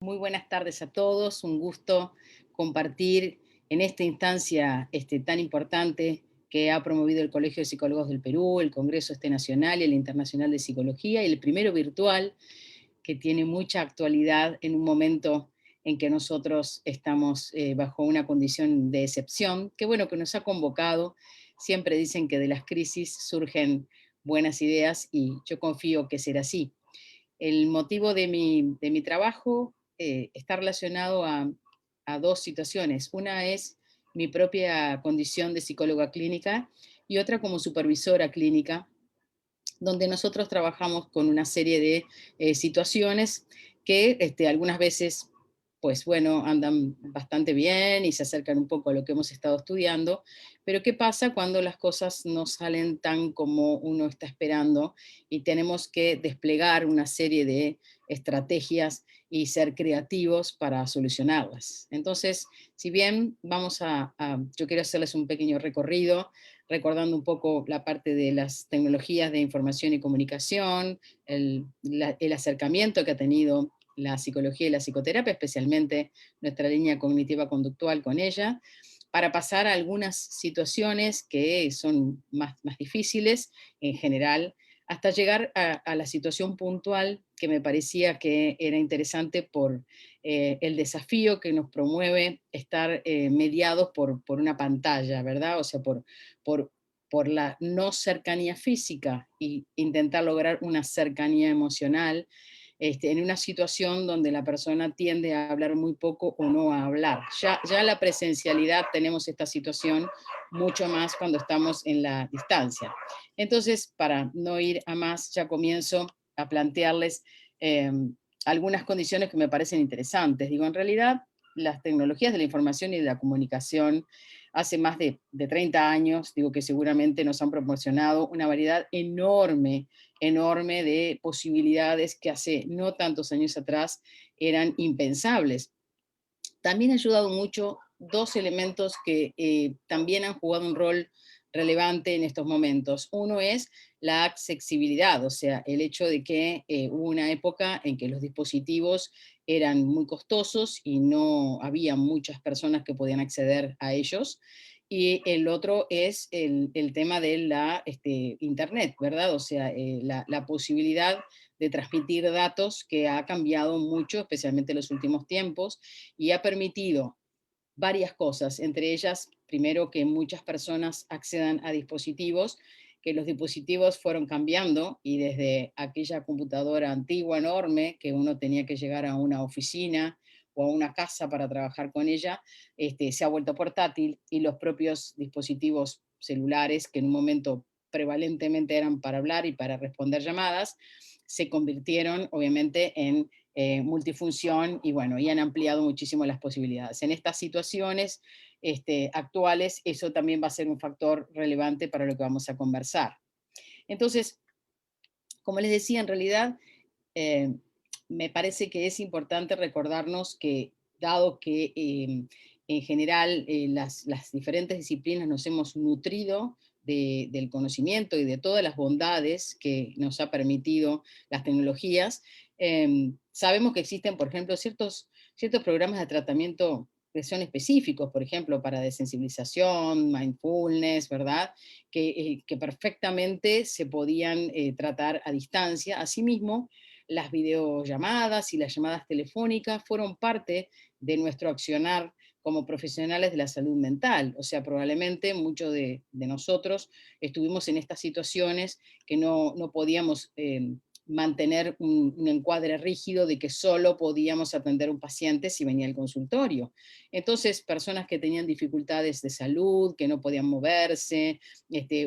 Muy buenas tardes a todos, un gusto compartir en esta instancia tan importante que ha promovido el Colegio de Psicólogos del Perú, el Congreso Nacional y el Internacional de Psicología, y el primero virtual, que tiene mucha actualidad en un momento en que nosotros estamos bajo una condición de excepción, que bueno, que nos ha convocado. Siempre dicen que de las crisis surgen buenas ideas y yo confío que será así. El motivo de mi trabajo está relacionado a dos situaciones. Una es mi propia condición de psicóloga clínica y otra como supervisora clínica, donde nosotros trabajamos con una serie de situaciones que algunas veces, pues bueno, andan bastante bien y se acercan un poco a lo que hemos estado estudiando, pero ¿qué pasa cuando las cosas no salen tan como uno está esperando y tenemos que desplegar una serie de estrategias y ser creativos para solucionarlas? Entonces, si bien yo quiero hacerles un pequeño recorrido recordando un poco la parte de las tecnologías de información y comunicación, el acercamiento que ha tenido la psicología y la psicoterapia, especialmente nuestra línea cognitiva conductual con ella, para pasar a algunas situaciones que son más difíciles en general, hasta llegar a la situación puntual que me parecía que era interesante por el desafío que nos promueve estar mediados por una pantalla, ¿verdad? O sea, por, por la no cercanía física e intentar lograr una cercanía emocional en una situación donde la persona tiende a hablar muy poco o no a hablar. Ya la presencialidad tenemos esta situación mucho más cuando estamos en la distancia. Entonces, para no ir a más, ya comienzo a plantearles eh, algunas condiciones que me parecen interesantes. Digo, en realidad, las tecnologías de la información y de la comunicación hace más de 30 años, digo que seguramente nos han proporcionado una variedad enorme, enorme de posibilidades que hace no tantos años atrás eran impensables. También ha ayudado mucho dos elementos que también han jugado un rol relevante en estos momentos. Uno es la accesibilidad, o sea, el hecho de que hubo una época en que los dispositivos eran muy costosos y no había muchas personas que podían acceder a ellos. Y el otro es el tema de la Internet, ¿verdad? O sea, la posibilidad de transmitir datos que ha cambiado mucho, especialmente en los últimos tiempos, y ha permitido varias cosas, entre ellas, primero, que muchas personas accedan a dispositivos, que los dispositivos fueron cambiando y desde aquella computadora antigua, enorme, que uno tenía que llegar a una oficina o a una casa para trabajar con ella, se ha vuelto portátil y los propios dispositivos celulares, que en un momento prevalentemente eran para hablar y para responder llamadas, se convirtieron obviamente en multifunción y bueno, y han ampliado muchísimo las posibilidades. En estas situaciones actuales, eso también va a ser un factor relevante para lo que vamos a conversar. Entonces, como les decía, en realidad eh, me parece que es importante recordarnos que, dado que en general las diferentes disciplinas nos hemos nutrido del conocimiento y de todas las bondades que nos ha permitido las tecnologías, sabemos que existen, por ejemplo, ciertos programas de tratamiento que son específicos, por ejemplo, para desensibilización, mindfulness, ¿verdad? Que perfectamente se podían tratar a distancia. Asimismo, las videollamadas y las llamadas telefónicas fueron parte de nuestro accionar como profesionales de la salud mental. O sea, probablemente muchos de nosotros estuvimos en estas situaciones que no podíamos mantener un encuadre rígido de que solo podíamos atender a un paciente si venía al consultorio. Entonces, personas que tenían dificultades de salud, que no podían moverse,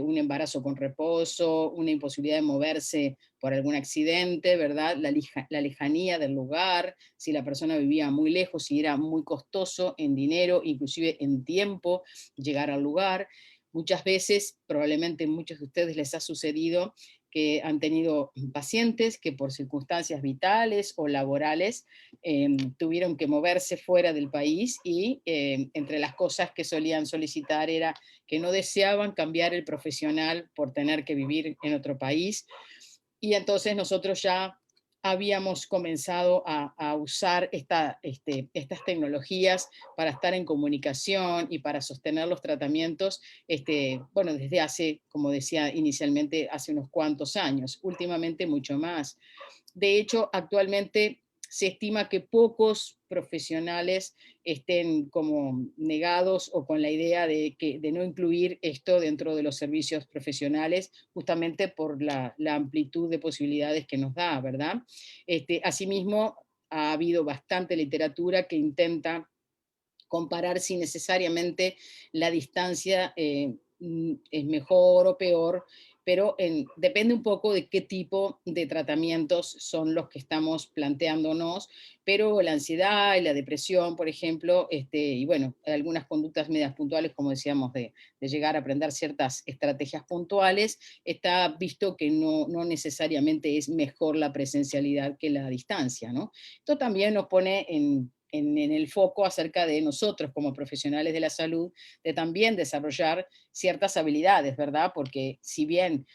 un embarazo con reposo, una imposibilidad de moverse por algún accidente, ¿verdad? La lejanía del lugar, si la persona vivía muy lejos, si era muy costoso en dinero, inclusive en tiempo, llegar al lugar. Muchas veces, probablemente a muchos de ustedes les ha sucedido que han tenido pacientes que por circunstancias vitales o laborales tuvieron que moverse fuera del país y entre las cosas que solían solicitar era que no deseaban cambiar el profesional por tener que vivir en otro país. Y entonces nosotros ya habíamos comenzado a usar estas tecnologías para estar en comunicación y para sostener los tratamientos, bueno, desde hace, como decía inicialmente, hace unos cuantos años, últimamente mucho más. De hecho, actualmente se estima que pocos profesionales estén como negados o con la idea de no incluir esto dentro de los servicios profesionales, justamente por la amplitud de posibilidades que nos da, ¿verdad? Asimismo, ha habido bastante literatura que intenta comparar si necesariamente la distancia es mejor o peor, pero depende un poco de qué tipo de tratamientos son los que estamos planteándonos, pero la ansiedad y la depresión, por ejemplo, y bueno, algunas conductas medias puntuales, como decíamos, de llegar a aprender ciertas estrategias puntuales, está visto que no necesariamente es mejor la presencialidad que la distancia, ¿no? Esto también nos pone en el foco acerca de nosotros como profesionales de la salud, de también desarrollar ciertas habilidades, ¿verdad? Porque si bien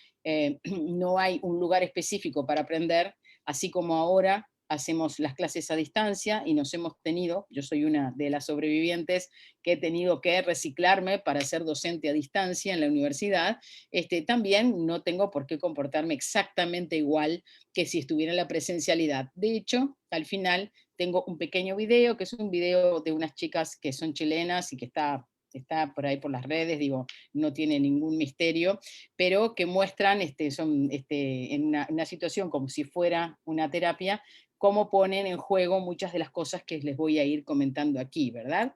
no hay un lugar específico para aprender, así como ahora hacemos las clases a distancia y nos hemos tenido, yo soy una de las sobrevivientes que he tenido que reciclarme para ser docente a distancia en la universidad, también no tengo por qué comportarme exactamente igual que si estuviera en la presencialidad. De hecho, al final tengo un pequeño video, que es un video de unas chicas que son chilenas y que está por ahí por las redes, digo, no tiene ningún misterio, pero que muestran, en una situación como si fuera una terapia, cómo ponen en juego muchas de las cosas que les voy a ir comentando aquí, ¿verdad?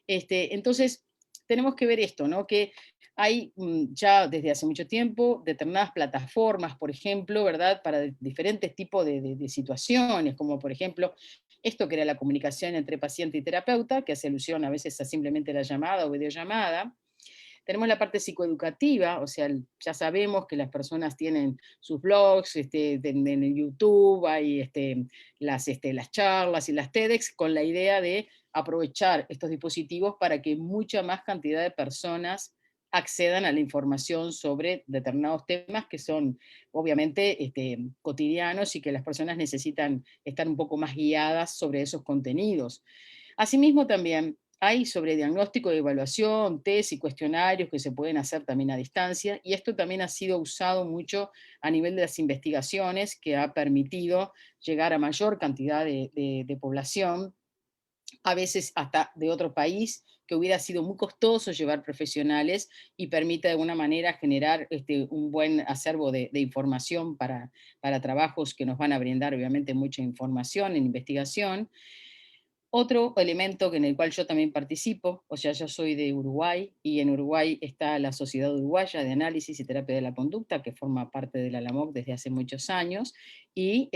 Entonces, tenemos que ver esto, ¿no? Que hay ya desde hace mucho tiempo determinadas plataformas, por ejemplo, ¿verdad? Para diferentes tipos de situaciones, como por ejemplo esto que era la comunicación entre paciente y terapeuta, que hace alusión a veces a simplemente la llamada o videollamada. Tenemos la parte psicoeducativa, o sea, ya sabemos que las personas tienen sus blogs, en YouTube, hay las charlas y las TEDx con la idea de aprovechar estos dispositivos para que mucha más cantidad de personas accedan a la información sobre determinados temas que son obviamente cotidianos y que las personas necesitan estar un poco más guiadas sobre esos contenidos. Asimismo, también hay sobre diagnóstico y evaluación, test y cuestionarios que se pueden hacer también a distancia, y esto también ha sido usado mucho a nivel de las investigaciones, que ha permitido llegar a mayor cantidad de población, a veces hasta de otro país, que hubiera sido muy costoso llevar profesionales y permite de alguna manera generar un buen acervo de información para trabajos que nos van a brindar obviamente mucha información en investigación. Otro elemento en el cual yo también participo, o sea, yo soy de Uruguay y en Uruguay está la Sociedad Uruguaya de Análisis y Terapia de la Conducta, que forma parte de la LAMOC desde hace muchos años, y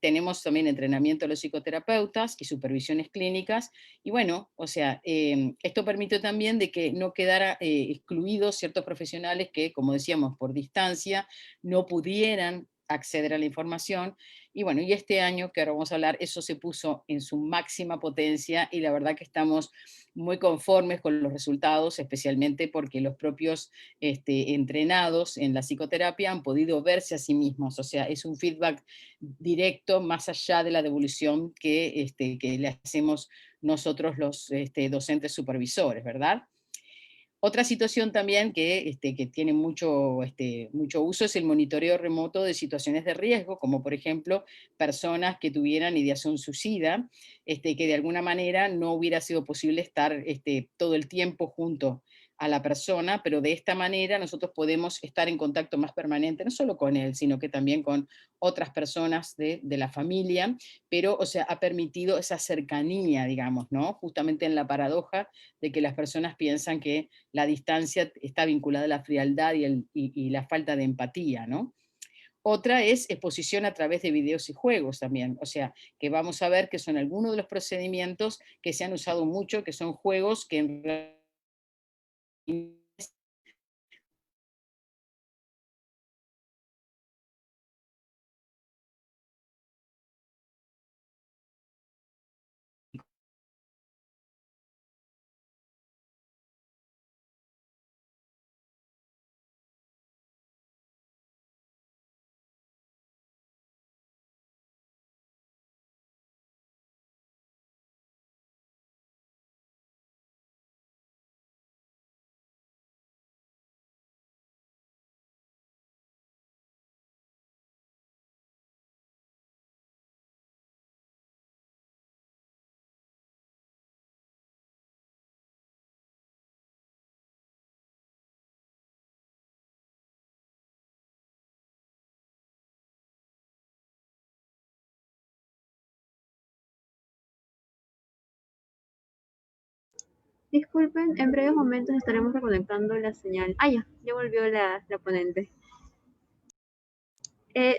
tenemos también entrenamiento de los psicoterapeutas y supervisiones clínicas, y bueno, o sea, esto permitió también de que no quedara excluidos ciertos profesionales que, como decíamos, por distancia no pudieran acceder a la información, y bueno, y este año que ahora vamos a hablar, eso se puso en su máxima potencia y la verdad que estamos muy conformes con los resultados, especialmente porque los propios entrenados en la psicoterapia han podido verse a sí mismos, o sea, es un feedback directo más allá de la devolución que le hacemos nosotros los docentes supervisores, ¿verdad? Otra situación también que tiene mucho uso es el monitoreo remoto de situaciones de riesgo, como por ejemplo personas que tuvieran ideación suicida, que de alguna manera no hubiera sido posible estar todo el tiempo junto a la persona, pero de esta manera nosotros podemos estar en contacto más permanente, no solo con él, sino que también con otras personas de la familia, pero, o sea, ha permitido esa cercanía, digamos, ¿no? Justamente en la paradoja de que las personas piensan que la distancia está vinculada a la frialdad y la falta de empatía, ¿no? Otra es exposición a través de videos y juegos también, o sea, que vamos a ver que son algunos de los procedimientos que se han usado mucho, que son juegos que en realidad Disculpen, en breves momentos estaremos reconectando la señal. Ah, ya volvió la ponente.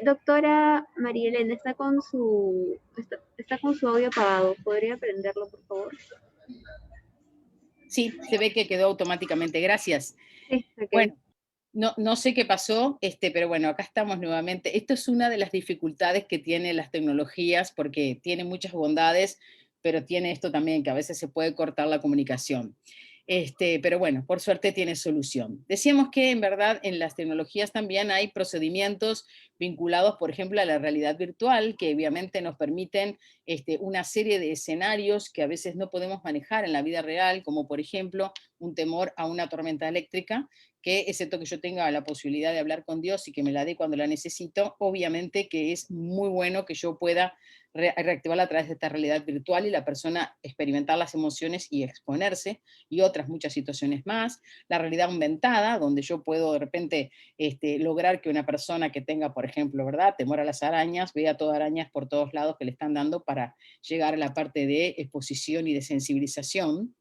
Doctora María Elena, está con su audio apagado. ¿Podría prenderlo, por favor? Sí, se ve que quedó automáticamente, gracias. Sí, ok. Bueno, no sé qué pasó, pero bueno, acá estamos nuevamente. Esto es una de las dificultades que tienen las tecnologías, porque tiene muchas bondades, pero tiene esto también, que a veces se puede cortar la comunicación. Pero bueno, por suerte tiene solución. Decíamos que en verdad en las tecnologías también hay procedimientos vinculados, por ejemplo, a la realidad virtual, que obviamente nos permiten una serie de escenarios que a veces no podemos manejar en la vida real, como por ejemplo un temor a una tormenta eléctrica, que excepto que yo tenga la posibilidad de hablar con Dios y que me la dé cuando la necesito, obviamente que es muy bueno que yo pueda reactivarla a través de esta realidad virtual y la persona experimentar las emociones y exponerse, y otras muchas situaciones más. La realidad aumentada, donde yo puedo de repente lograr que una persona que tenga, por ejemplo, ¿verdad?, temor a las arañas, vea todas arañas por todos lados que le están dando para llegar a la parte de exposición y de sensibilización.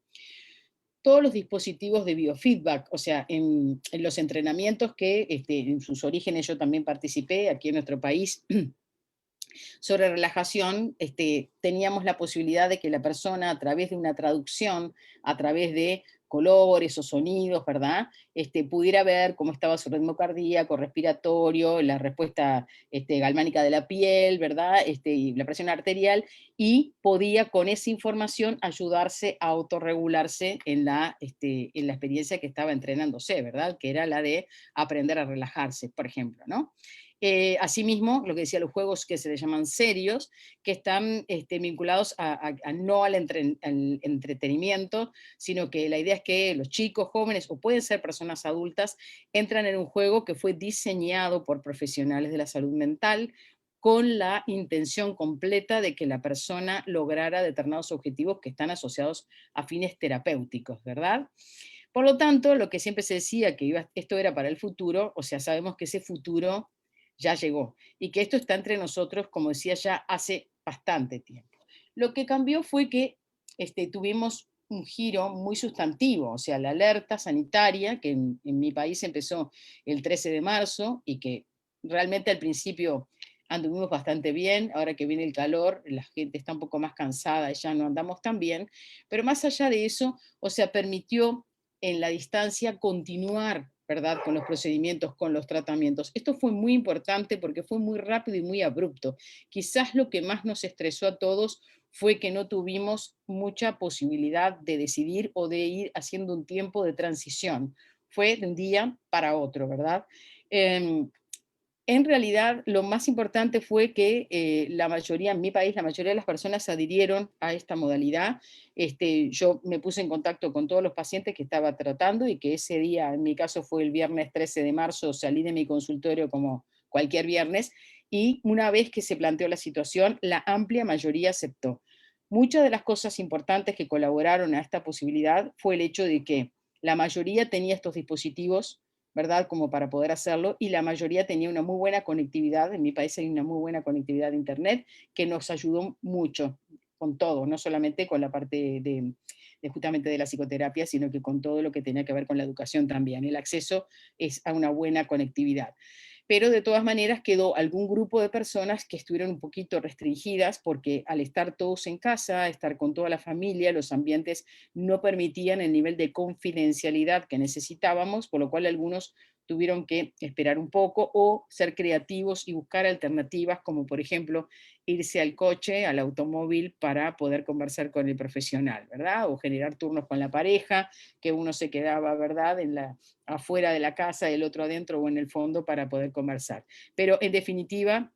Todos los dispositivos de biofeedback, o sea, en los entrenamientos que en sus orígenes yo también participé aquí en nuestro país sobre relajación, teníamos la posibilidad de que la persona, a través de una traducción, a través de colores o sonidos, ¿verdad? Pudiera ver cómo estaba su ritmo cardíaco, respiratorio, la respuesta galvánica de la piel, ¿verdad? Y la presión arterial, y podía con esa información ayudarse a autorregularse en la experiencia que estaba entrenándose, ¿verdad? Que era la de aprender a relajarse, por ejemplo, ¿no? Asimismo, lo que decía, los juegos que se le llaman serios, que están vinculados no al entretenimiento, sino que la idea es que los chicos, jóvenes o pueden ser personas adultas, entran en un juego que fue diseñado por profesionales de la salud mental con la intención completa de que la persona lograra determinados objetivos que están asociados a fines terapéuticos, ¿verdad? Por lo tanto, lo que siempre se decía que esto era para el futuro, o sea, sabemos que ese futuro ya llegó y que esto está entre nosotros, como decía, ya hace bastante tiempo. Lo que cambió fue que tuvimos un giro muy sustantivo, o sea, la alerta sanitaria, que en mi país empezó el 13 de marzo y que realmente al principio anduvimos bastante bien, ahora que viene el calor, la gente está un poco más cansada y ya no andamos tan bien, pero más allá de eso, o sea, permitió en la distancia continuar, ¿verdad?, con los procedimientos, con los tratamientos. Esto fue muy importante porque fue muy rápido y muy abrupto. Quizás lo que más nos estresó a todos fue que no tuvimos mucha posibilidad de decidir o de ir haciendo un tiempo de transición. Fue de un día para otro, ¿verdad? Eh, en realidad, lo más importante fue que la mayoría, en mi país, la mayoría de las personas adhirieron a esta modalidad. Yo me puse en contacto con todos los pacientes que estaba tratando y que ese día, en mi caso fue el viernes 13 de marzo, salí de mi consultorio como cualquier viernes, y una vez que se planteó la situación, la amplia mayoría aceptó. Muchas de las cosas importantes que colaboraron a esta posibilidad fue el hecho de que la mayoría tenía estos dispositivos, ¿verdad? Como para poder hacerlo, y la mayoría tenía una muy buena conectividad. En mi país hay una muy buena conectividad de Internet que nos ayudó mucho con todo, no solamente con la parte de justamente de la psicoterapia, sino que con todo lo que tenía que ver con la educación también. El acceso es a una buena conectividad. Pero de todas maneras quedó algún grupo de personas que estuvieron un poquito restringidas porque al estar todos en casa, estar con toda la familia, los ambientes no permitían el nivel de confidencialidad que necesitábamos, por lo cual algunos tuvieron que esperar un poco o ser creativos y buscar alternativas, como por ejemplo irse al coche, al automóvil, para poder conversar con el profesional, ¿verdad? O generar turnos con la pareja, que uno se quedaba, ¿verdad?, afuera de la casa, el otro adentro o en el fondo para poder conversar. Pero en definitiva,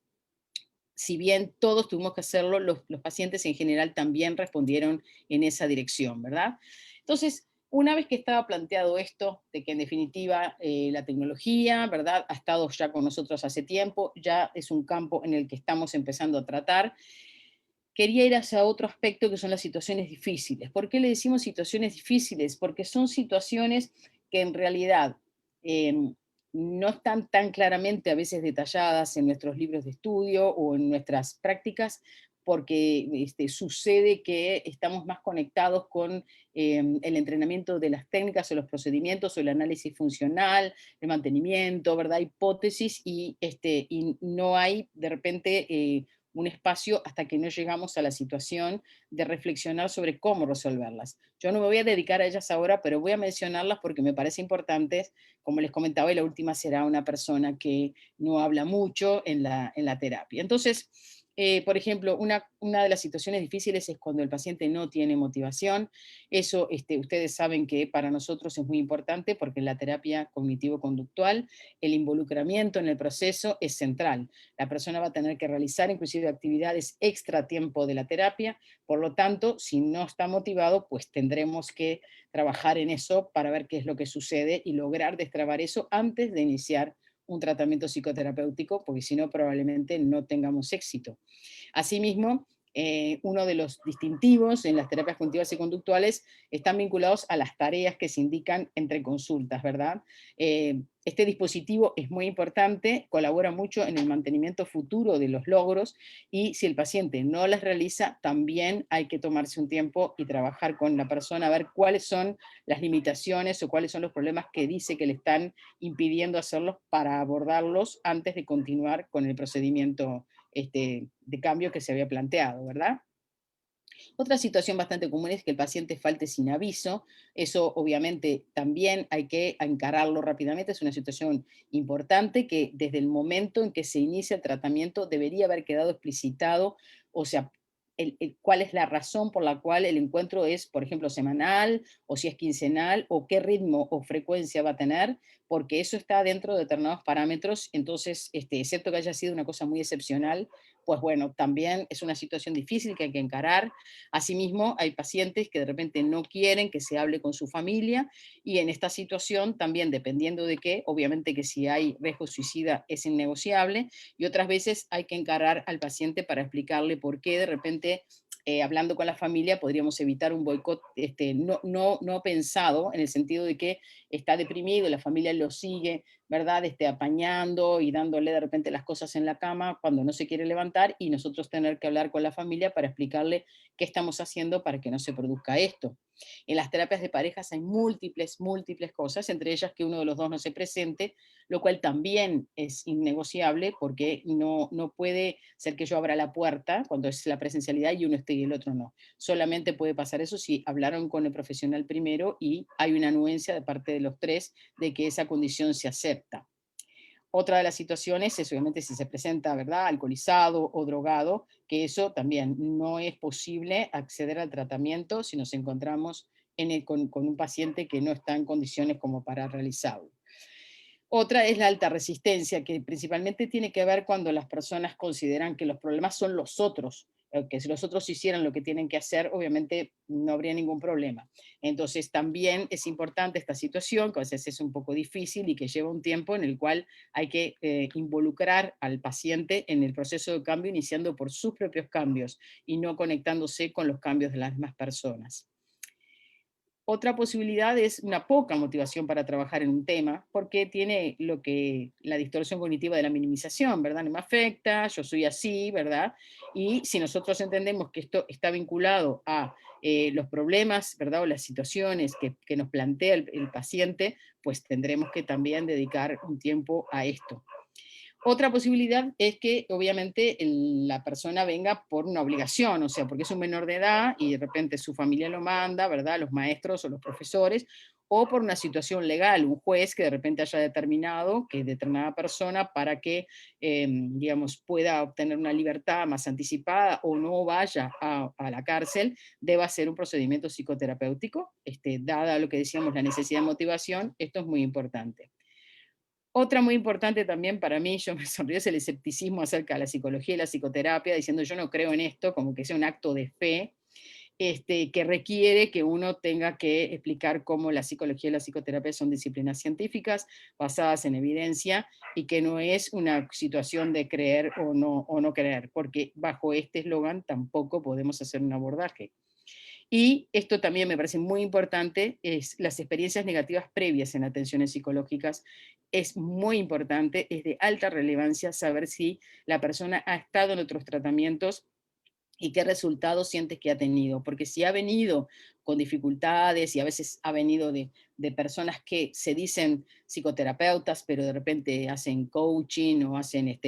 si bien todos tuvimos que hacerlo, los pacientes en general también respondieron en esa dirección, ¿verdad? Entonces, una vez que estaba planteado esto, de que en definitiva la tecnología, ¿verdad?, ha estado ya con nosotros hace tiempo, ya es un campo en el que estamos empezando a tratar, quería ir hacia otro aspecto que son las situaciones difíciles. ¿Por qué le decimos situaciones difíciles? Porque son situaciones que en realidad eh, no están tan claramente a veces detalladas en nuestros libros de estudio o en nuestras prácticas, porque sucede que estamos más conectados con el entrenamiento de las técnicas o los procedimientos o el análisis funcional, el mantenimiento, ¿verdad? Hipótesis y no hay de repente un espacio hasta que no llegamos a la situación de reflexionar sobre cómo resolverlas. Yo no me voy a dedicar a ellas ahora, pero voy a mencionarlas porque me parece importantes. Como les comentaba, y la última será una persona que no habla mucho en la terapia. Entonces, por ejemplo, una de las situaciones difíciles es cuando el paciente no tiene motivación. Eso ustedes saben que para nosotros es muy importante porque en la terapia cognitivo-conductual el involucramiento en el proceso es central. La persona va a tener que realizar inclusive actividades extra tiempo de la terapia, por lo tanto, si no está motivado, pues tendremos que trabajar en eso para ver qué es lo que sucede y lograr destrabar eso antes de iniciar un tratamiento psicoterapéutico, porque si no probablemente no tengamos éxito. Asimismo, uno de los distintivos en las terapias cognitivas y conductuales están vinculados a las tareas que se indican entre consultas, ¿verdad? Este dispositivo es muy importante, colabora mucho en el mantenimiento futuro de los logros y si el paciente no las realiza, también hay que tomarse un tiempo y trabajar con la persona a ver cuáles son las limitaciones o cuáles son los problemas que dice que le están impidiendo hacerlos para abordarlos antes de continuar con el procedimiento de cambio que se había planteado, ¿verdad? Otra situación bastante común es que el paciente falte sin aviso. Eso obviamente también hay que encararlo rápidamente. Es una situación importante que desde el momento en que se inicia el tratamiento debería haber quedado explicitado, o sea, cuál es la razón por la cual el encuentro es, por ejemplo, semanal o si es quincenal o qué ritmo o frecuencia va a tener, porque eso está dentro de determinados parámetros. Entonces, excepto que haya sido una cosa muy excepcional, pues bueno, también es una situación difícil que hay que encarar. Asimismo, hay pacientes que de repente no quieren que se hable con su familia y en esta situación también, dependiendo de qué, obviamente que si hay riesgo suicida es innegociable y otras veces hay que encarar al paciente para explicarle por qué de repente hablando con la familia podríamos evitar un boicot no pensado, en el sentido de que está deprimido, la familia lo sigue, ¿verdad? Apañando y dándole de repente las cosas en la cama cuando no se quiere levantar y nosotros tener que hablar con la familia para explicarle qué estamos haciendo para que no se produzca esto. En las terapias de parejas hay múltiples cosas, entre ellas que uno de los dos no se presente, lo cual también es innegociable porque no puede ser que yo abra la puerta cuando es la presencialidad y uno esté y el otro no. Solamente puede pasar eso si hablaron con el profesional primero y hay una anuencia de parte de los tres de que esa condición se acepta. Otra de las situaciones es obviamente si se presenta, ¿verdad?, alcoholizado o drogado, que eso también no es posible acceder al tratamiento si nos encontramos con un paciente que no está en condiciones como para realizarlo. Otra es la alta resistencia, que principalmente tiene que ver cuando las personas consideran que los problemas son los otros, que si los otros hicieran lo que tienen que hacer, obviamente no habría ningún problema. Entonces también es importante esta situación, que a veces es un poco difícil y que lleva un tiempo en el cual hay que involucrar al paciente en el proceso de cambio, iniciando por sus propios cambios y no conectándose con los cambios de las demás personas. Otra posibilidad es una poca motivación para trabajar en un tema, porque tiene lo que la distorsión cognitiva de la minimización, ¿verdad? No me afecta, yo soy así, ¿verdad? Y si nosotros entendemos que esto está vinculado a los problemas, ¿verdad? O las situaciones que nos plantea el paciente, pues tendremos que también dedicar un tiempo a esto. Otra posibilidad es que obviamente la persona venga por una obligación, o sea, porque es un menor de edad y de repente su familia lo manda, ¿verdad? Los maestros o los profesores, o por una situación legal, un juez que de repente haya determinado que determinada persona para que, digamos, pueda obtener una libertad más anticipada o no vaya a la cárcel, deba hacer un procedimiento psicoterapéutico, dada lo que decíamos, la necesidad de motivación, esto es muy importante. Otra muy importante también para mí, yo me sonrío, es el escepticismo acerca de la psicología y la psicoterapia, diciendo yo no creo en esto, como que sea un acto de fe, que requiere que uno tenga que explicar cómo la psicología y la psicoterapia son disciplinas científicas basadas en evidencia y que no es una situación de creer o no creer, porque bajo este eslogan tampoco podemos hacer un abordaje. Y esto también me parece muy importante, es las experiencias negativas previas en atenciones psicológicas. Es muy importante, es de alta relevancia saber si la persona ha estado en otros tratamientos y qué resultados sientes que ha tenido. Porque si ha venido con dificultades y a veces ha venido de personas que se dicen psicoterapeutas, pero de repente hacen coaching o hacen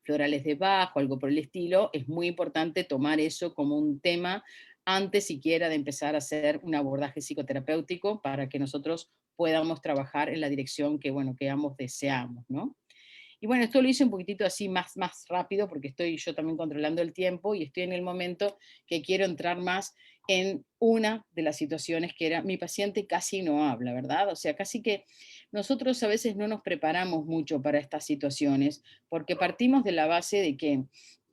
florales de Bach o algo por el estilo, es muy importante tomar eso como un tema antes siquiera de empezar a hacer un abordaje psicoterapéutico para que nosotros podamos trabajar en la dirección que, bueno, que ambos deseamos, ¿no? Y bueno, esto lo hice un poquitito así más rápido porque estoy yo también controlando el tiempo y estoy en el momento que quiero entrar más en una de las situaciones que era, mi paciente casi no habla, ¿verdad? O sea, casi que nosotros a veces no nos preparamos mucho para estas situaciones porque partimos de la base de que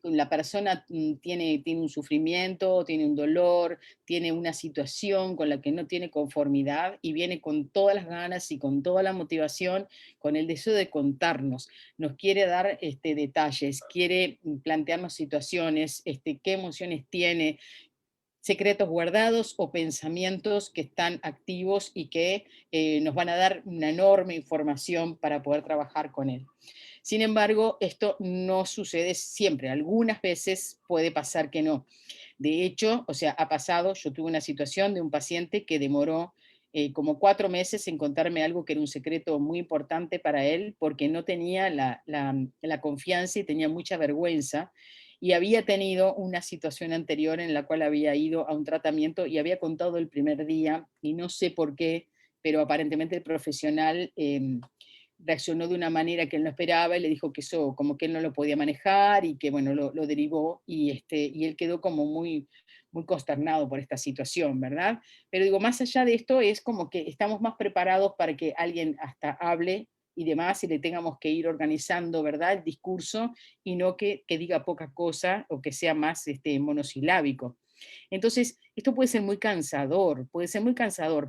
la persona tiene un sufrimiento, tiene un dolor, tiene una situación con la que no tiene conformidad y viene con todas las ganas y con toda la motivación, con el deseo de contarnos, nos quiere dar detalles, quiere plantearnos situaciones, qué emociones tiene, secretos guardados o pensamientos que están activos y que nos van a dar una enorme información para poder trabajar con él. Sin embargo, esto no sucede siempre. Algunas veces puede pasar que no. De hecho, o sea, ha pasado, yo tuve una situación de un paciente que demoró como 4 meses en contarme algo que era un secreto muy importante para él, porque no tenía la confianza y tenía mucha vergüenza, y había tenido una situación anterior en la cual había ido a un tratamiento y había contado el primer día, y no sé por qué, pero aparentemente el profesional reaccionó de una manera que él no esperaba y le dijo que eso como que él no lo podía manejar y que bueno, lo derivó y él quedó como muy consternado por esta situación, ¿verdad? Pero digo, más allá de esto es como que estamos más preparados para que alguien hasta hable y demás y le tengamos que ir organizando, ¿verdad? El discurso y no que diga poca cosa o que sea más monosilábico. Entonces, esto puede ser muy cansador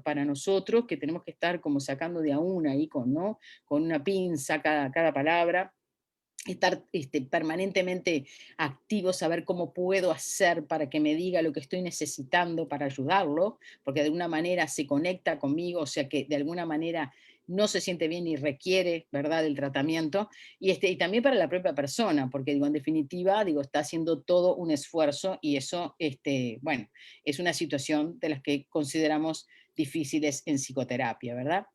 para nosotros que tenemos que estar como sacando de a una ahí con, ¿no? Con una pinza cada palabra, estar permanentemente activo, saber cómo puedo hacer para que me diga lo que estoy necesitando para ayudarlo, porque de alguna manera se conecta conmigo, o sea que de alguna manera no se siente bien y requiere, ¿verdad?, el tratamiento, y también para la propia persona, porque digo, en definitiva, digo, está haciendo todo un esfuerzo y eso, bueno, es una situación de las que consideramos difíciles en psicoterapia, ¿verdad?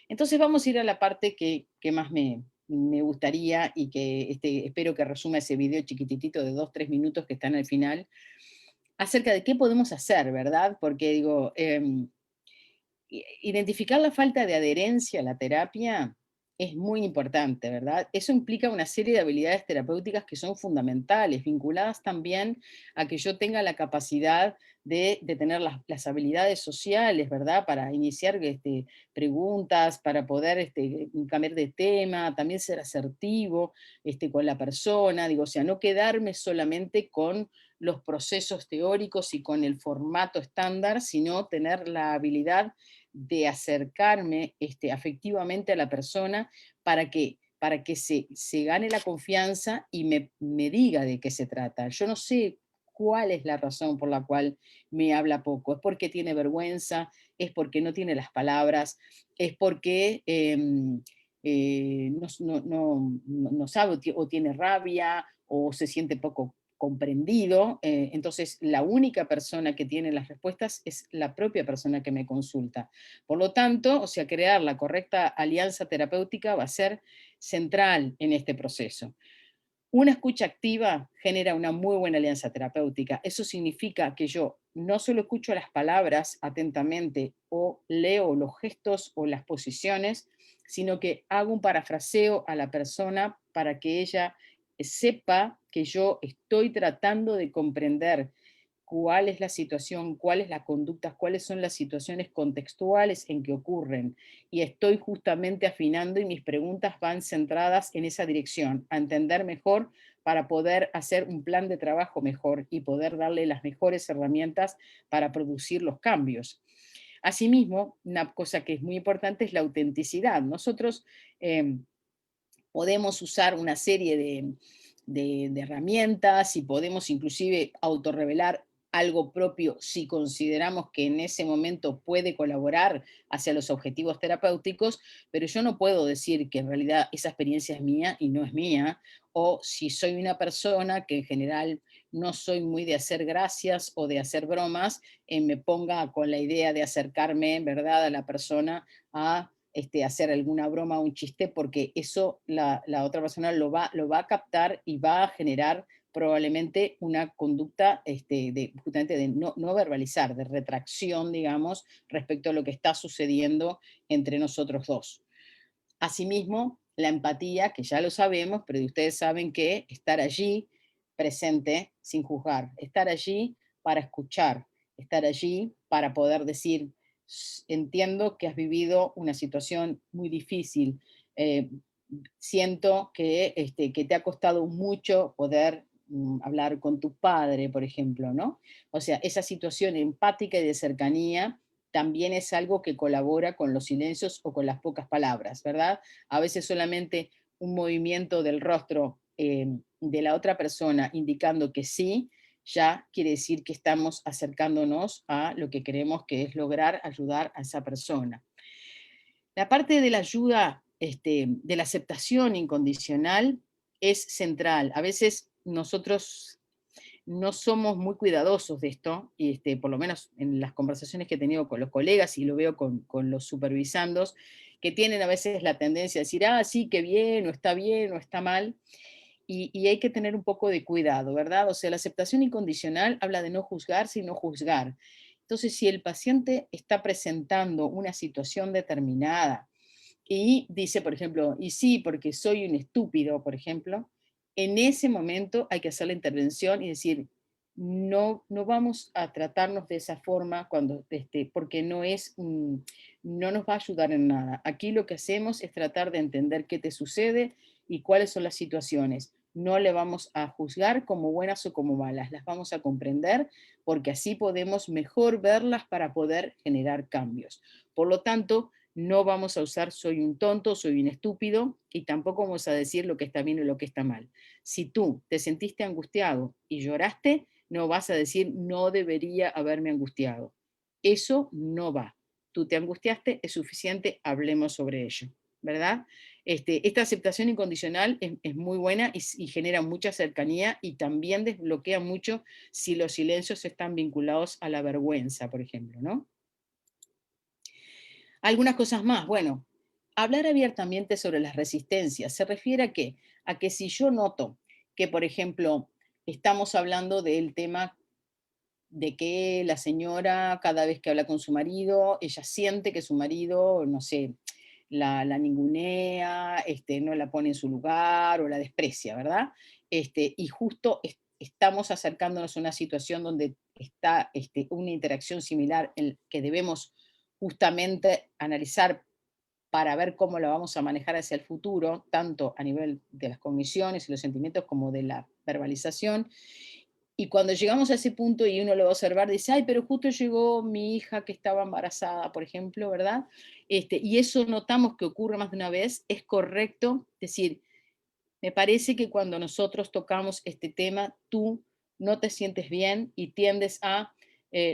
Entonces vamos a ir a la parte que más me gustaría y que espero que resuma ese video chiquititito de 2, 3 minutos que están al final, acerca de qué podemos hacer, ¿verdad? Porque digo, identificar la falta de adherencia a la terapia es muy importante, ¿verdad? Eso implica una serie de habilidades terapéuticas que son fundamentales, vinculadas también a que yo tenga la capacidad de tener las habilidades sociales, ¿verdad? Para iniciar preguntas, para poder cambiar de tema, también ser asertivo con la persona, digo, o sea, no quedarme solamente con los procesos teóricos y con el formato estándar, sino tener la habilidad de acercarme afectivamente a la persona para que se gane la confianza y me diga de qué se trata. Yo no sé cuál es la razón por la cual me habla poco. Es porque tiene vergüenza, es porque no tiene las palabras, es porque no sabe o tiene rabia o se siente poco comprendido. Entonces, la única persona que tiene las respuestas es la propia persona que me consulta. Por lo tanto, o sea, crear la correcta alianza terapéutica va a ser central en este proceso. Una escucha activa genera una muy buena alianza terapéutica. Eso significa que yo no solo escucho las palabras atentamente o leo los gestos o las posiciones, sino que hago un parafraseo a la persona para que ella sepa que yo estoy tratando de comprender cuál es la situación, cuál es la conducta, cuáles son las situaciones contextuales en que ocurren. Y estoy justamente afinando y mis preguntas van centradas en esa dirección, a entender mejor para poder hacer un plan de trabajo mejor y poder darle las mejores herramientas para producir los cambios. Asimismo, una cosa que es muy importante es la autenticidad. Nosotros podemos usar una serie de herramientas y podemos inclusive autorrevelar algo propio si consideramos que en ese momento puede colaborar hacia los objetivos terapéuticos, pero yo no puedo decir que en realidad esa experiencia es mía y no es mía, o si soy una persona que en general no soy muy de hacer gracias o de hacer bromas, me ponga con la idea de acercarme, ¿verdad?, a la persona a hacer alguna broma o un chiste, porque eso la otra persona lo va a captar y va a generar probablemente una conducta justamente de no verbalizar, de retracción, digamos, respecto a lo que está sucediendo entre nosotros dos. Asimismo, la empatía, que ya lo sabemos, pero ustedes saben que estar allí presente sin juzgar, estar allí para escuchar, estar allí para poder decir, entiendo que has vivido una situación muy difícil, eh, siento que te ha costado mucho poder hablar con tu padre, por ejemplo, ¿no? O sea, esa situación empática y de cercanía también es algo que colabora con los silencios o con las pocas palabras, ¿verdad? A veces solamente un movimiento del rostro de la otra persona indicando que sí, ya quiere decir que estamos acercándonos a lo que queremos, que es lograr ayudar a esa persona. La parte de la ayuda, de la aceptación incondicional es central. A veces nosotros no somos muy cuidadosos de esto, y por lo menos en las conversaciones que he tenido con los colegas y lo veo con los supervisandos, que tienen a veces la tendencia a decir, ah, sí, qué bien, o está mal, y hay que tener un poco de cuidado, ¿verdad? O sea, la aceptación incondicional habla de no juzgarse y no juzgar. Entonces, si el paciente está presentando una situación determinada y dice, por ejemplo, y sí, porque soy un estúpido, por ejemplo, en ese momento hay que hacer la intervención y decir, no vamos a tratarnos de esa forma porque no nos va a ayudar en nada. Aquí lo que hacemos es tratar de entender qué te sucede y cuáles son las situaciones. No le vamos a juzgar como buenas o como malas, las vamos a comprender porque así podemos mejor verlas para poder generar cambios. Por lo tanto, no vamos a usar soy un tonto, soy un estúpido, y tampoco vamos a decir lo que está bien o lo que está mal. Si tú te sentiste angustiado y lloraste, no vas a decir no debería haberme angustiado. Eso no va. Tú te angustiaste, es suficiente, hablemos sobre ello, ¿verdad? Esta aceptación incondicional es muy buena y genera mucha cercanía y también desbloquea mucho si los silencios están vinculados a la vergüenza, por ejemplo, ¿no? Algunas cosas más. Bueno, hablar abiertamente sobre las resistencias se refiere a qué? A que si yo noto que, por ejemplo, estamos hablando del tema de que la señora cada vez que habla con su marido, ella siente que su marido, no sé, la ningunea, no la pone en su lugar o la desprecia, ¿verdad? Y justo estamos acercándonos a una situación donde está una interacción similar en que debemos justamente analizar para ver cómo la vamos a manejar hacia el futuro, tanto a nivel de las cogniciones y los sentimientos como de la verbalización. Y cuando llegamos a ese punto y uno lo va a observar, dice, ay, pero justo llegó mi hija que estaba embarazada, por ejemplo, ¿verdad? Y eso notamos que ocurre más de una vez, es correcto decir, me parece que cuando nosotros tocamos este tema, tú no te sientes bien y tiendes a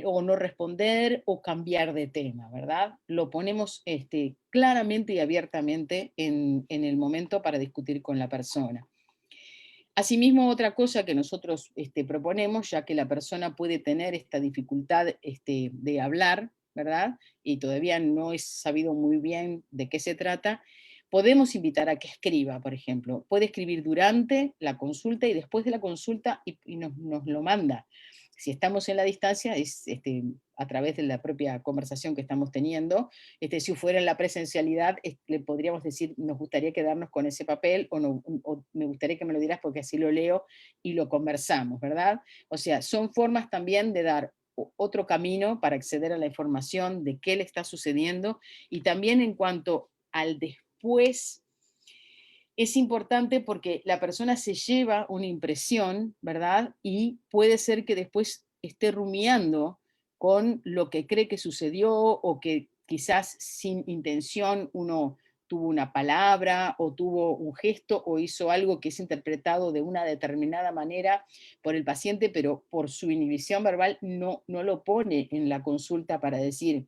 o no responder o cambiar de tema, ¿verdad? Lo ponemos claramente y abiertamente en el momento para discutir con la persona. Asimismo, otra cosa que nosotros proponemos, ya que la persona puede tener esta dificultad de hablar, ¿verdad? Y todavía no es sabido muy bien de qué se trata, podemos invitar a que escriba, por ejemplo. Puede escribir durante la consulta y después de la consulta y nos lo manda. Si estamos en la distancia, es a través de la propia conversación que estamos teniendo. Si fuera en la presencialidad, le podríamos decir, nos gustaría quedarnos con ese papel o, o me gustaría que me lo dieras porque así lo leo y lo conversamos, ¿verdad? O sea, son formas también de dar otro camino para acceder a la información de qué le está sucediendo y también en cuanto al después es importante porque la persona se lleva una impresión, ¿verdad? Y puede ser que después esté rumiando con lo que cree que sucedió o que quizás sin intención uno tuvo una palabra o tuvo un gesto o hizo algo que es interpretado de una determinada manera por el paciente, pero por su inhibición verbal no lo pone en la consulta para decir,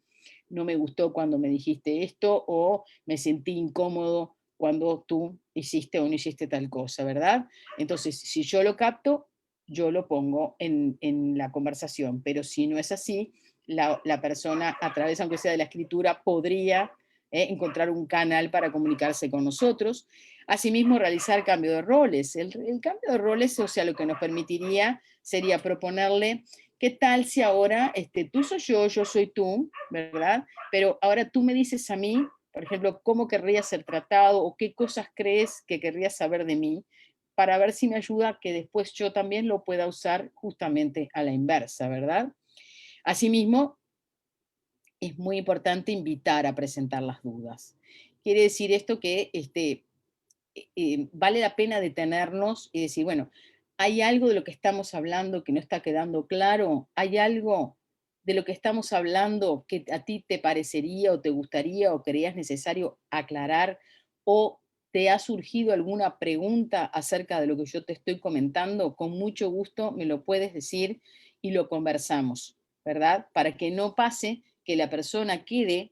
no me gustó cuando me dijiste esto o me sentí incómodo cuando tú hiciste o no hiciste tal cosa, ¿verdad? Entonces, si yo lo capto, yo lo pongo en la conversación, pero si no es así, la persona a través, aunque sea de la escritura, podría encontrar un canal para comunicarse con nosotros. Asimismo, realizar cambio de roles. El cambio de roles, o sea, lo que nos permitiría sería proponerle, ¿qué tal si ahora tú sos yo soy tú, ¿verdad? Pero ahora tú me dices a mí, por ejemplo, cómo querrías ser tratado o qué cosas crees que querrías saber de mí, para ver si me ayuda que después yo también lo pueda usar justamente a la inversa, ¿verdad? Asimismo, es muy importante invitar a presentar las dudas. Quiere decir esto que vale la pena detenernos y decir, bueno, ¿hay algo de lo que estamos hablando que no está quedando claro? ¿Hay algo de lo que estamos hablando que a ti te parecería o te gustaría o creías necesario aclarar? ¿O te ha surgido alguna pregunta acerca de lo que yo te estoy comentando? Con mucho gusto me lo puedes decir y lo conversamos, ¿verdad? Para que no pase que la persona quede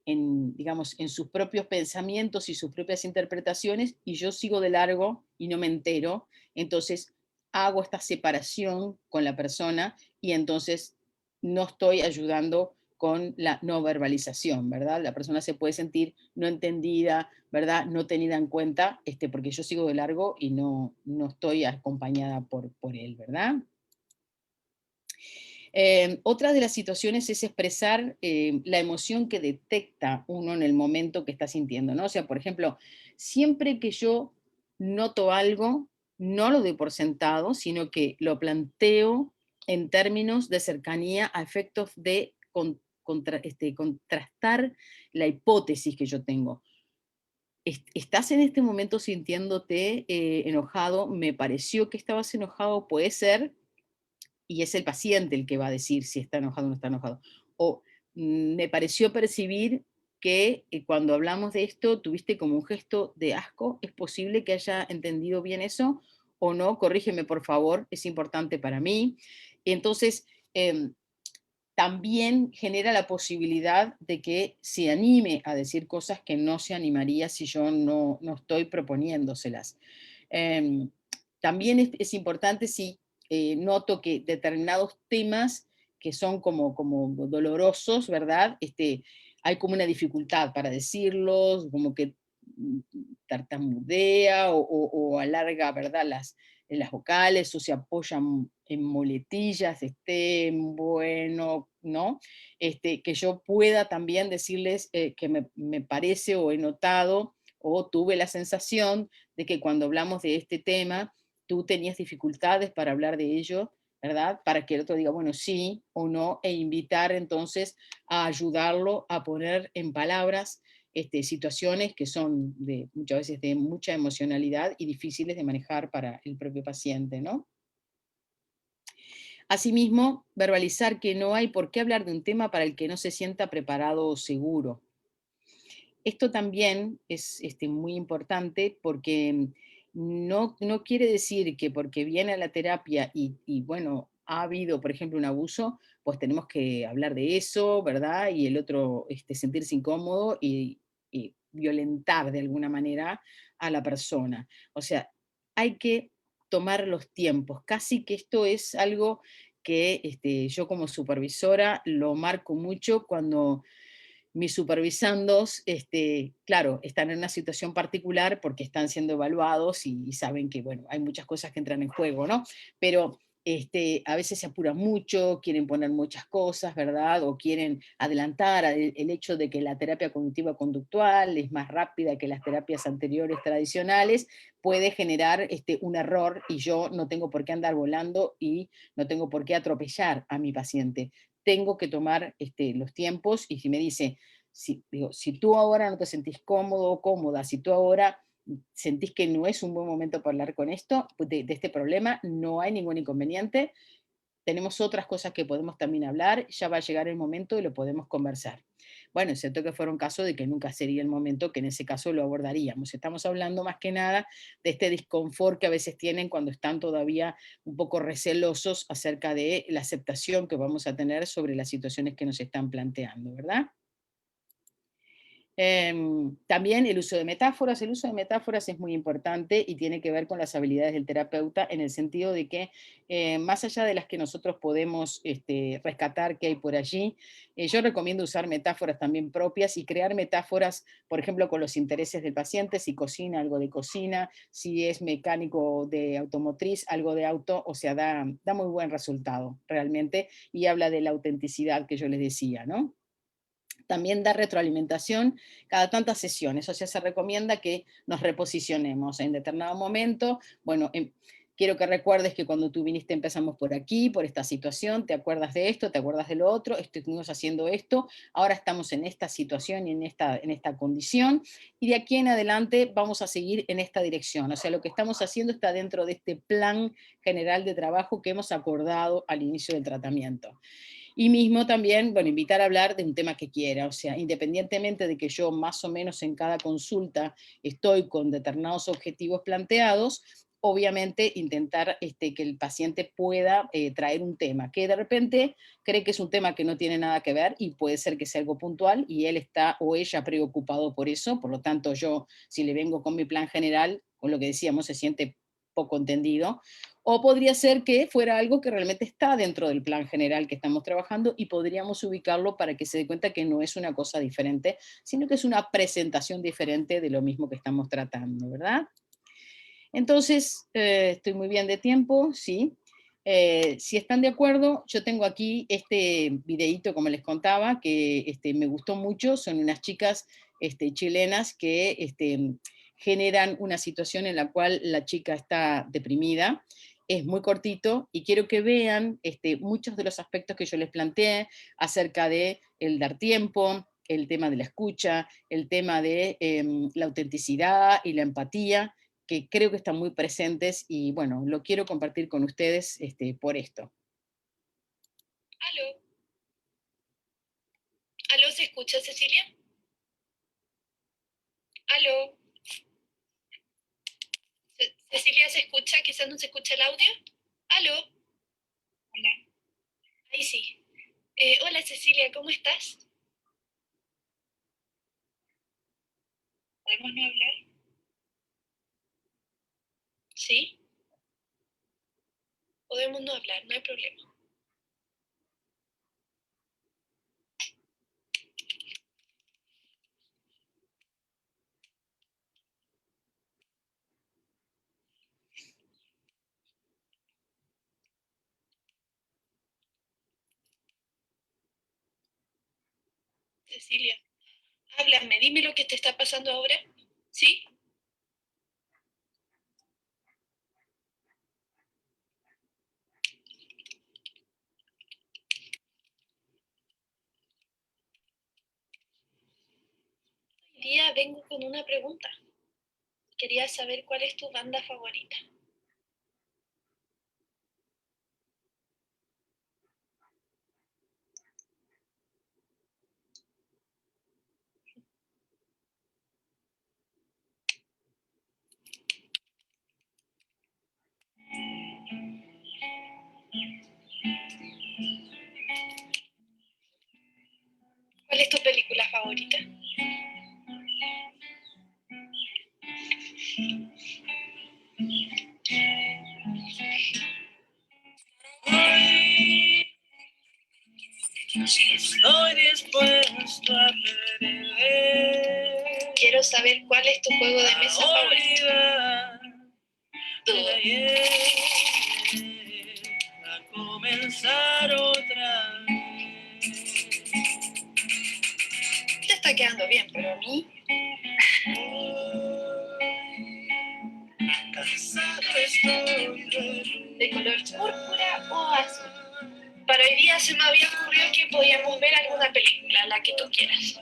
digamos, en sus propios pensamientos y sus propias interpretaciones, y yo sigo de largo y no me entero, entonces hago esta separación con la persona y entonces no estoy ayudando con la no verbalización, ¿verdad? La persona se puede sentir no entendida, ¿verdad? No tenida en cuenta, porque yo sigo de largo y no estoy acompañada por él, ¿verdad? Otra de las situaciones es expresar la emoción que detecta uno en el momento que está sintiendo, ¿no? O sea, por ejemplo, siempre que yo noto algo, no lo doy por sentado, sino que lo planteo en términos de cercanía a efectos de contrastar la hipótesis que yo tengo. ¿Estás en este momento sintiéndote enojado? Me pareció que estabas enojado, puede ser, y es el paciente el que va a decir si está enojado o no está enojado. O me pareció percibir que cuando hablamos de esto tuviste como un gesto de asco. ¿Es posible que haya entendido bien eso o no? Corrígeme, por favor, es importante para mí. Entonces, em, también genera la posibilidad de que se anime a decir cosas que no se animaría si yo no estoy proponiéndoselas. Em, También es importante si noto que determinados temas que son como dolorosos, ¿verdad? Hay como una dificultad para decirlos, como que mm, tartamudea o alarga, ¿verdad? Las vocales o se apoyan en muletillas, bueno, ¿no? Que yo pueda también decirles que me parece o he notado o tuve la sensación de que cuando hablamos de este tema, tú tenías dificultades para hablar de ello, ¿verdad? Para que el otro diga, bueno, sí o no, e invitar entonces a ayudarlo a poner en palabras situaciones que son muchas veces de mucha emocionalidad y difíciles de manejar para el propio paciente, ¿no? Asimismo, verbalizar que no hay por qué hablar de un tema para el que no se sienta preparado o seguro. Esto también es muy importante porque no quiere decir que porque viene a la terapia bueno, ha habido, por ejemplo, un abuso, pues tenemos que hablar de eso, ¿verdad? Y el otro sentirse incómodo y violentar de alguna manera a la persona. O sea, hay que tomar los tiempos. Casi que esto es algo que yo como supervisora lo marco mucho cuando mis supervisandos, claro, están en una situación particular porque están siendo evaluados y saben que, bueno, hay muchas cosas que entran en juego, ¿no? Pero a veces se apuran mucho, quieren poner muchas cosas, ¿verdad? O quieren adelantar el hecho de que la terapia cognitiva conductual es más rápida que las terapias anteriores tradicionales, puede generar un error y yo no tengo por qué andar volando y no tengo por qué atropellar a mi paciente. Tengo que tomar los tiempos y si me dice, si tú ahora no te sentís cómodo o cómoda, si tú ahora sentís que no es un buen momento para hablar con esto, pues de este problema, no hay ningún inconveniente. Tenemos otras cosas que podemos también hablar, ya va a llegar el momento y lo podemos conversar. Bueno, excepto que fuera un caso de que nunca sería el momento que en ese caso lo abordaríamos. Estamos hablando más que nada de este disconfort que a veces tienen cuando están todavía un poco recelosos acerca de la aceptación que vamos a tener sobre las situaciones que nos están planteando, ¿verdad? También el uso de metáforas. El uso de metáforas es muy importante y tiene que ver con las habilidades del terapeuta en el sentido de que más allá de las que nosotros podemos rescatar que hay por allí, yo recomiendo usar metáforas también propias y crear metáforas, por ejemplo, con los intereses del paciente, si cocina, algo de cocina, si es mecánico de automotriz, algo de auto, o sea, da muy buen resultado realmente y habla de la autenticidad que yo les decía, ¿no? También da retroalimentación cada tantas sesiones, o sea, se recomienda que nos reposicionemos en determinado momento. Bueno, quiero que recuerdes que cuando tú viniste empezamos por aquí, por esta situación, te acuerdas de esto, te acuerdas de lo otro, estuvimos haciendo esto, ahora estamos en esta situación y en esta condición, y de aquí en adelante vamos a seguir en esta dirección. O sea, lo que estamos haciendo está dentro de este plan general de trabajo que hemos acordado al inicio del tratamiento. Y mismo también, bueno, invitar a hablar de un tema que quiera, o sea, independientemente de que yo más o menos en cada consulta estoy con determinados objetivos planteados, obviamente intentar que el paciente pueda traer un tema, que de repente cree que es un tema que no tiene nada que ver y puede ser que sea algo puntual y él está o ella preocupado por eso, por lo tanto yo, si le vengo con mi plan general, con lo que decíamos, se siente poco entendido, o podría ser que fuera algo que realmente está dentro del plan general que estamos trabajando y podríamos ubicarlo para que se dé cuenta que no es una cosa diferente, sino que es una presentación diferente de lo mismo que estamos tratando, ¿verdad? Entonces, estoy muy bien de tiempo, sí. Si están de acuerdo, yo tengo aquí este videíto, como les contaba, que me gustó mucho. Son unas chicas chilenas que generan una situación en la cual la chica está deprimida. Es muy cortito y quiero que vean muchos de los aspectos que yo les planteé acerca de el dar tiempo, el tema de la escucha, el tema de la autenticidad y la empatía, que creo que están muy presentes y bueno, lo quiero compartir con ustedes por esto. Aló, aló, ¿se escucha, Cecilia? Aló, Cecilia, ¿se escucha? Quizás no se escucha el audio. Aló, hola, ahí sí. Hola, Cecilia, ¿cómo estás? ¿Podemos no hablar? Sí, podemos no hablar, no hay problema. Cecilia, háblame, dime lo que te está pasando ahora. ¿Sí? Hoy día vengo con una pregunta. Quería saber cuál es tu banda favorita. ¿Cuál es tu película favorita? Estoy dispuesto a perder. Quiero saber cuál es tu juego de mesa favorito. A comenzar otra vez. Te está quedando bien, pero a mí. Cansado estoy de color púrpura o azul. Para hoy día se me había ocurrido que podíamos ver alguna película, la que tú quieras.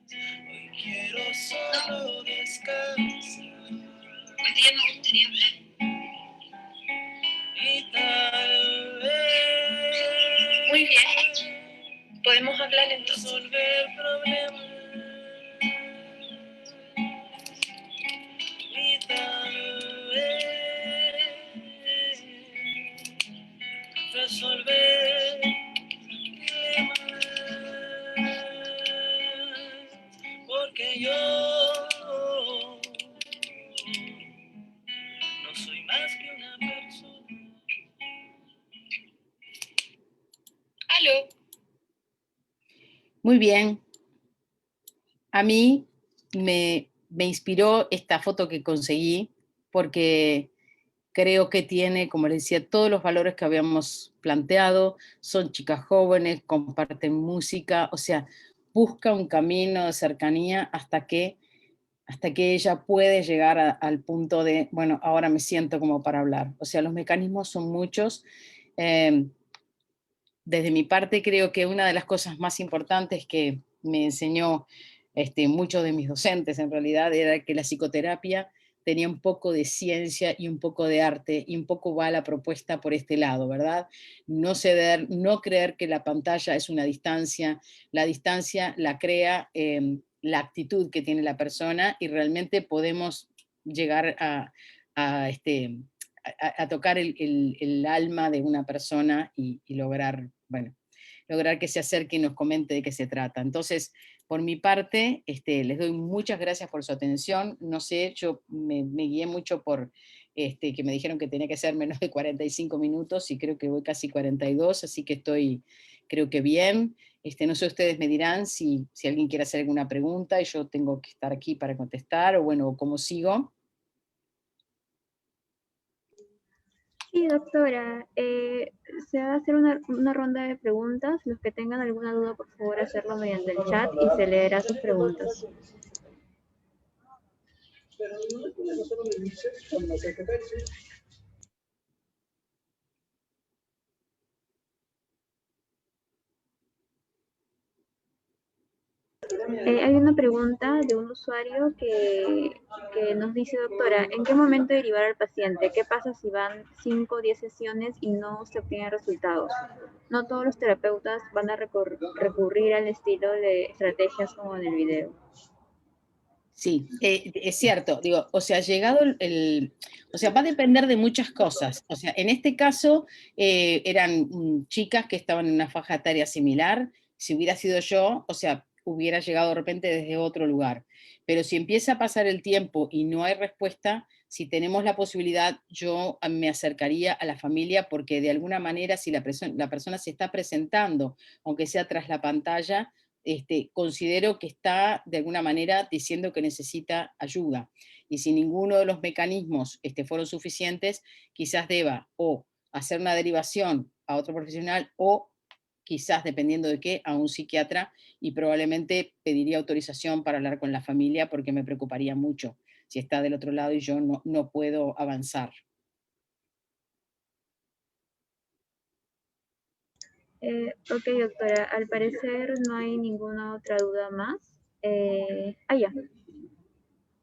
Hoy quiero solo descansar. Hoy día me gustaría hablar. Y tal vez. Muy bien. Podemos hablar entonces. Resolver problemas. Y tal vez. Resolver. Aló. Muy bien. A mí me inspiró esta foto que conseguí porque creo que tiene, como les decía, todos los valores que habíamos planteado. Son chicas jóvenes, comparten música, o sea, busca un camino de cercanía hasta que ella puede llegar al punto de, bueno, ahora me siento como para hablar. O sea, los mecanismos son muchos. Eh, Desde mi parte, creo que una de las cosas más importantes que me enseñó muchos de mis docentes, en realidad, era que la psicoterapia tenía un poco de ciencia y un poco de arte, y un poco va la propuesta por este lado, ¿verdad? No ceder, no creer que la pantalla es una distancia, la distancia la crea la actitud que tiene la persona, y realmente podemos llegar a, este, a tocar el alma de una persona y lograr, bueno, lograr que se acerque y nos comente de qué se trata. Entonces, por mi parte, les doy muchas gracias por su atención. No sé, yo me guié mucho por que me dijeron que tenía que ser menos de 45 minutos y creo que voy casi 42, así que estoy, creo que bien. No sé, ustedes me dirán si alguien quiere hacer alguna pregunta y yo tengo que estar aquí para contestar, o bueno, cómo sigo. Sí, doctora, se va a hacer una ronda de preguntas. Los que tengan alguna duda, por favor, hacerlo mediante el chat y se leerá sus preguntas. Hay una pregunta de un usuario que nos dice, doctora, ¿en qué momento derivar al paciente? ¿Qué pasa si van 5 o 10 sesiones y no se obtienen resultados? No todos los terapeutas van a recurrir al estilo de estrategias como en el video. Sí, es cierto, digo, o sea, llegado o sea, va a depender de muchas cosas. O sea, en este caso eran chicas que estaban en una faja etaria similar. Si hubiera sido yo, o sea, hubiera llegado de repente desde otro lugar. Pero si empieza a pasar el tiempo y no hay respuesta, si tenemos la posibilidad, yo me acercaría a la familia, porque de alguna manera, si la persona se está presentando, aunque sea tras la pantalla, considero que está de alguna manera diciendo que necesita ayuda. Y si ninguno de los mecanismos fueron suficientes, quizás deba o hacer una derivación a otro profesional, o quizás, dependiendo de qué, a un psiquiatra, y probablemente pediría autorización para hablar con la familia, porque me preocuparía mucho si está del otro lado y yo no puedo avanzar. Ok, doctora, al parecer no hay ninguna otra duda más. Ya,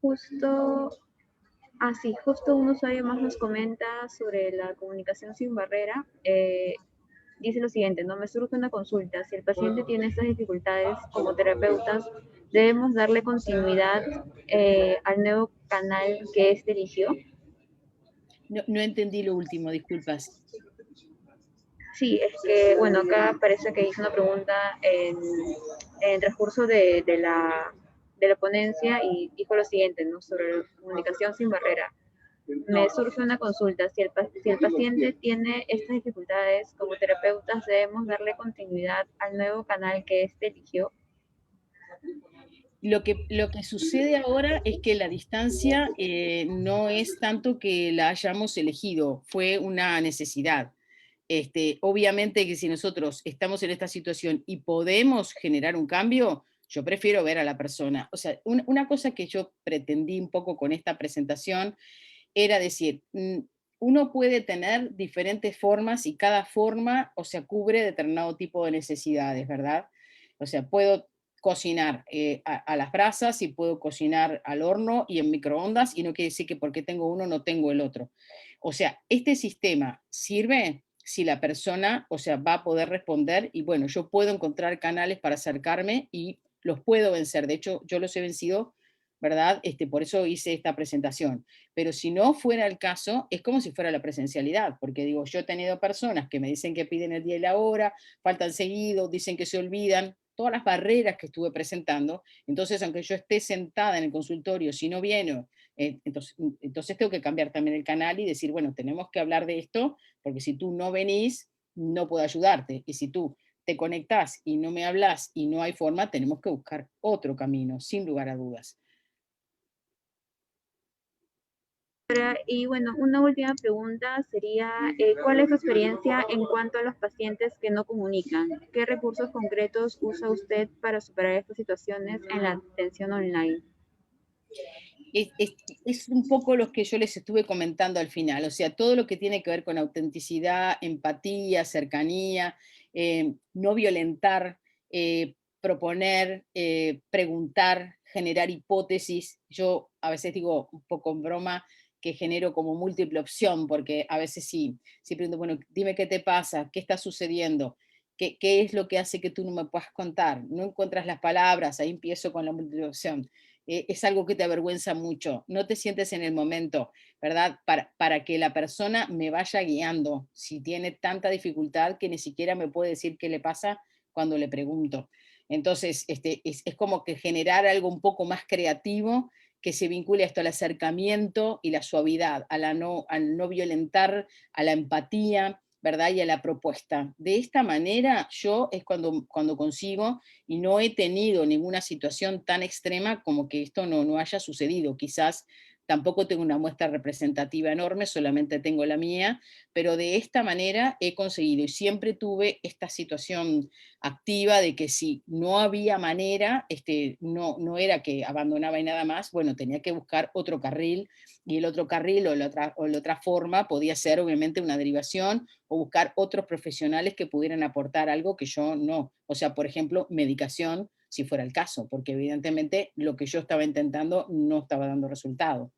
justo, sí, justo un usuario más nos comenta sobre la comunicación sin barrera. Dice lo siguiente, no me surge una consulta. Si el paciente tiene estas dificultades, como terapeutas, debemos darle continuidad al nuevo canal que éste eligió. No entendí lo último, disculpas. Sí, es que, bueno, acá parece que hizo una pregunta en el transcurso de la ponencia y dijo lo siguiente, ¿no? Sobre la comunicación sin barrera. Me surge una consulta. Si el paciente tiene estas dificultades, como terapeutas debemos darle continuidad al nuevo canal que éste eligió. Lo que sucede ahora es que la distancia no es tanto que la hayamos elegido, fue una necesidad. Obviamente que si nosotros estamos en esta situación y podemos generar un cambio, yo prefiero ver a la persona. O sea, una cosa que yo pretendí un poco con esta presentación era decir, uno puede tener diferentes formas y cada forma, o sea, cubre determinado tipo de necesidades, ¿verdad? O sea, puedo cocinar a las brasas y puedo cocinar al horno y en microondas, y no quiere decir que porque tengo uno no tengo el otro. O sea, este sistema sirve si la persona, o sea, va a poder responder, y bueno, yo puedo encontrar canales para acercarme y los puedo vencer. De hecho, yo los he vencido, ¿verdad? Por eso hice esta presentación. Pero si no fuera el caso, es como si fuera la presencialidad, porque digo, yo he tenido personas que me dicen que piden el día y la hora, faltan seguido, dicen que se olvidan, todas las barreras que estuve presentando. Entonces, aunque yo esté sentada en el consultorio, si no viene, entonces tengo que cambiar también el canal y decir, bueno, tenemos que hablar de esto, porque si tú no venís, no puedo ayudarte. Y si tú te conectás y no me hablas y no hay forma, tenemos que buscar otro camino, sin lugar a dudas. Y bueno, una última pregunta sería, ¿cuál es su experiencia en cuanto a los pacientes que no comunican? ¿Qué recursos concretos usa usted para superar estas situaciones en la atención online? Es un poco lo que yo les estuve comentando al final, o sea, todo lo que tiene que ver con autenticidad, empatía, cercanía, no violentar, proponer, preguntar, generar hipótesis. Yo a veces digo un poco en broma que genero como múltiple opción, porque a veces sí, si pregunto, bueno, dime qué te pasa, qué está sucediendo, qué es lo que hace que tú no me puedas contar, no encuentras las palabras, ahí empiezo con la múltiple opción. Es algo que te avergüenza mucho, no te sientes en el momento, ¿verdad? Para que la persona me vaya guiando, si tiene tanta dificultad que ni siquiera me puede decir qué le pasa cuando le pregunto. Entonces, es como que generar algo un poco más creativo que se vincule esto al acercamiento y la suavidad, al no violentar, a la empatía, ¿verdad? Y a la propuesta. De esta manera yo es cuando consigo, y no he tenido ninguna situación tan extrema como que esto no haya sucedido. Quizás tampoco tengo una muestra representativa enorme, solamente tengo la mía, pero de esta manera he conseguido y siempre tuve esta situación activa de que si no había manera, no era que abandonaba y nada más, bueno, tenía que buscar otro carril y el otro carril o la otra forma podía ser obviamente una derivación o buscar otros profesionales que pudieran aportar algo que yo no. O sea, por ejemplo, medicación, si fuera el caso, porque evidentemente lo que yo estaba intentando no estaba dando resultado.